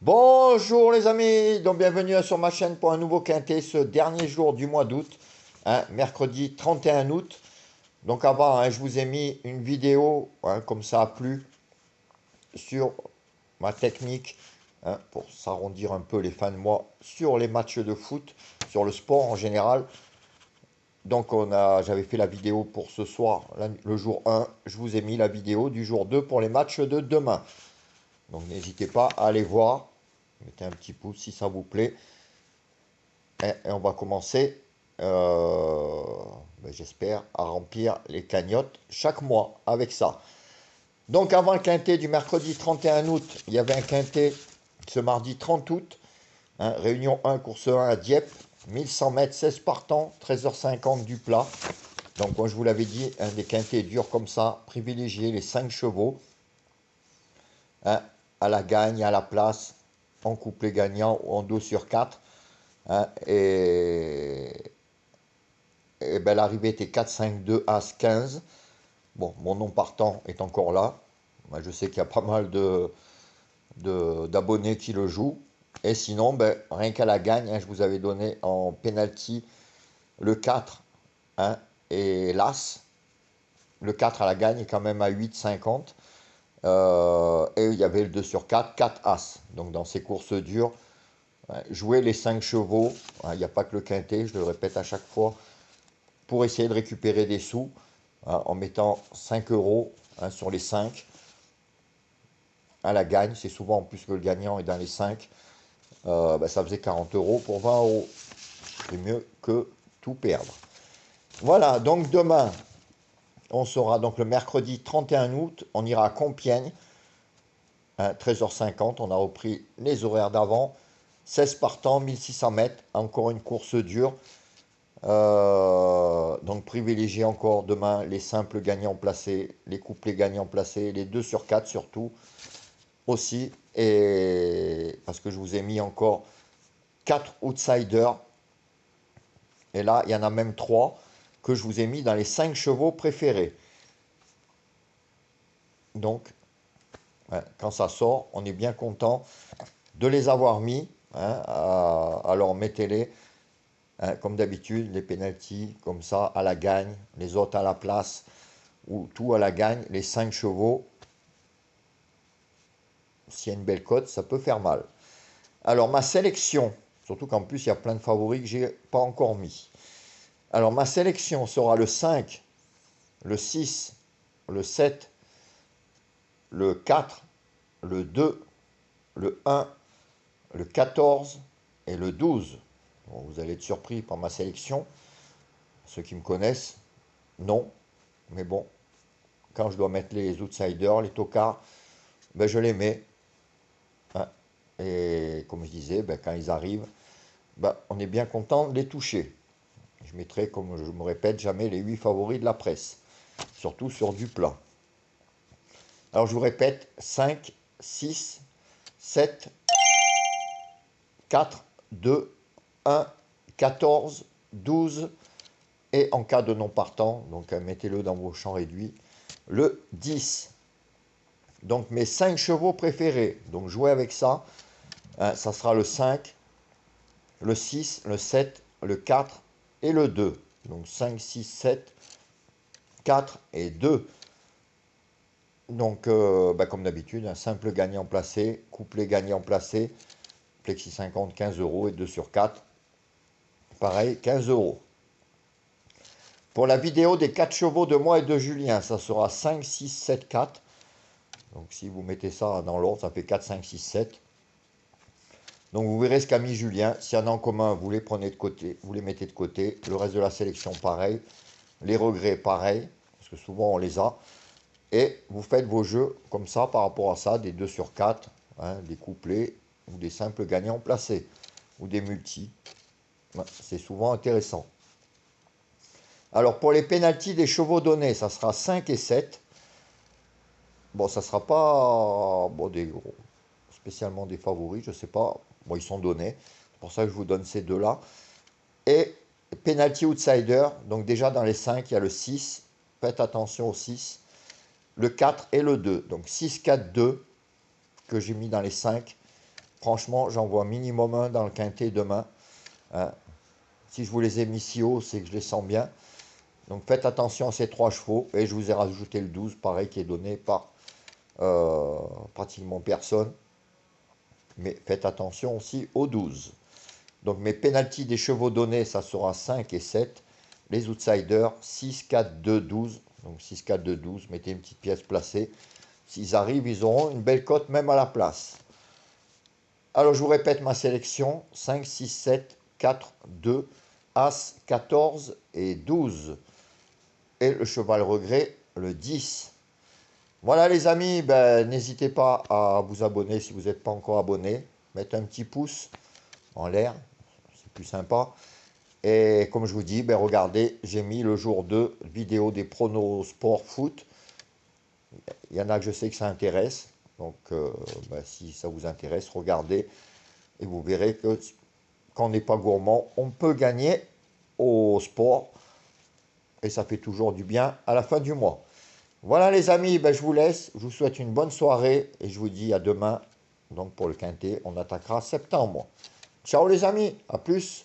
Bonjour les amis, donc bienvenue sur ma chaîne pour un nouveau quintet ce dernier jour du mois d'août, mercredi 31 août. Donc avant, je vous ai mis une vidéo, comme ça a plu, sur ma technique, pour s'arrondir un peu les fins de mois, sur les matchs de foot, sur le sport en général. Donc j'avais fait la vidéo pour ce soir, le jour 1, je vous ai mis la vidéo du jour 2 pour les matchs de demain. Donc n'hésitez pas à aller voir. Mettez un petit pouce si ça vous plaît. Et on va commencer, j'espère, à remplir les cagnottes chaque mois avec ça. Donc avant le quintet du mercredi 31 août, il y avait un quintet ce mardi 30 août. Réunion 1, course 1 à Dieppe. 1100 mètres, 16 partants, 13h50 du plat. Donc comme je vous l'avais dit, un des quintets durs comme ça, privilégiez les 5 chevaux. À la gagne, à la place, en couplet gagnant ou en 2 sur 4. Et ben, l'arrivée était 4, 5, 2, As, 15. Bon, mon nom partant est encore là. Moi, je sais qu'il y a pas mal d'abonnés qui le jouent. Et sinon, ben, rien qu'à la gagne, je vous avais donné en penalty le 4 et l'As. Le 4 à la gagne est quand même à 8,50. Et il y avait le 2 sur 4, 4 As. Donc dans ces courses dures, jouer les 5 chevaux. Il n'y a pas que le quintet, je le répète à chaque fois, pour essayer de récupérer des sous, en mettant 5 euros sur les 5 à la gagne. C'est souvent en plus que le gagnant est dans les 5. Ça faisait 40 euros pour 20 euros. C'est mieux que tout perdre. Voilà, donc demain, on sera donc le mercredi 31 août, on ira à Compiègne, 13h50, on a repris les horaires d'avant. 16 partants, 1600 mètres, encore une course dure. Donc privilégiez encore demain les simples gagnants placés, les couplets gagnants placés, les 2 sur 4 surtout aussi. Et parce que je vous ai mis encore 4 outsiders. Et là, il y en a même 3 que je vous ai mis dans les 5 chevaux préférés. Donc, quand ça sort, on est bien content de les avoir mis. Alors mettez-les. Comme d'habitude, les pénaltys, comme ça, à la gagne, les autres à la place, ou tout à la gagne, les 5 chevaux. S'il y a une belle cote, ça peut faire mal. Alors, ma sélection, surtout qu'en plus, il y a plein de favoris que je n'ai pas encore mis. Alors, ma sélection sera le 5, le 6, le 7, le 4, le 2, le 1, le 14 et le 12. Bon, vous allez être surpris par ma sélection. Ceux qui me connaissent, non. Mais bon, quand je dois mettre les outsiders, les tocards, ben je les mets. Et comme je disais, ben quand ils arrivent, ben on est bien content de les toucher. Je mettrai, comme je me répète, jamais les 8 favoris de la presse. Surtout sur du plat. Alors je vous répète, 5, 6, 7, 4, 2, 1, 14, 12. Et en cas de non partant, donc mettez-le dans vos champs réduits, le 10. Donc mes 5 chevaux préférés, donc jouez avec ça. Ça sera le 5, le 6, le 7, le 4 et le 2. Donc 5, 6, 7, 4 et 2. Donc comme d'habitude, un simple gagnant placé, couplet gagnant placé, plexi 50, 15 euros et 2 sur 4. Pareil, 15 euros. Pour la vidéo des 4 chevaux de moi et de Julien, ça sera 5, 6, 7, 4. Donc si vous mettez ça dans l'ordre, ça fait 4, 5, 6, 7. Donc vous verrez ce qu'a mis Julien. S'il y en a en commun, vous les prenez de côté, vous les mettez de côté. Le reste de la sélection, pareil. Les regrets, pareil, parce que souvent on les a. Et vous faites vos jeux comme ça, par rapport à ça, des 2 sur 4, des couplets ou des simples gagnants placés, ou des multis. C'est souvent intéressant. Alors pour les pénaltys des chevaux donnés, ça sera 5 et 7. Bon, ça ne sera pas spécialement des favoris, je ne sais pas. Bon, ils sont donnés. C'est pour ça que je vous donne ces deux-là. Et penalty outsider, donc déjà dans les 5, il y a le 6. Faites attention au 6. Le 4 et le 2. Donc 6, 4, 2 que j'ai mis dans les 5 franchement, j'en vois minimum un dans le quintet demain. Hein. Si je vous les ai mis si haut, c'est que je les sens bien. Donc faites attention à ces 3 chevaux. Et je vous ai rajouté le 12, pareil, qui est donné par pratiquement personne. Mais faites attention aussi au 12. Donc mes pénaltys des chevaux donnés, ça sera 5 et 7. Les outsiders, 6, 4, 2, 12. Donc 6, 4, 2, 12. Mettez une petite pièce placée. S'ils arrivent, ils auront une belle cote même à la place. Alors je vous répète ma sélection. 5, 6, 7, 4, 2, As, 14 et 12. Et le cheval regret, le 10. Voilà les amis, ben, n'hésitez pas à vous abonner si vous n'êtes pas encore abonné. Mettez un petit pouce en l'air, c'est plus sympa. Et comme je vous dis, ben, regardez, j'ai mis le jour 2 vidéo des pronos sport foot. Il y en a que je sais que ça intéresse. Donc ben, si ça vous intéresse, regardez. Et vous verrez que quand on n'est pas gourmand, on peut gagner au sport. Et ça fait toujours du bien à la fin du mois. Voilà les amis, ben, je vous laisse. Je vous souhaite une bonne soirée. Et je vous dis à demain. Donc pour le quintet, on attaquera septembre. Ciao les amis, à plus.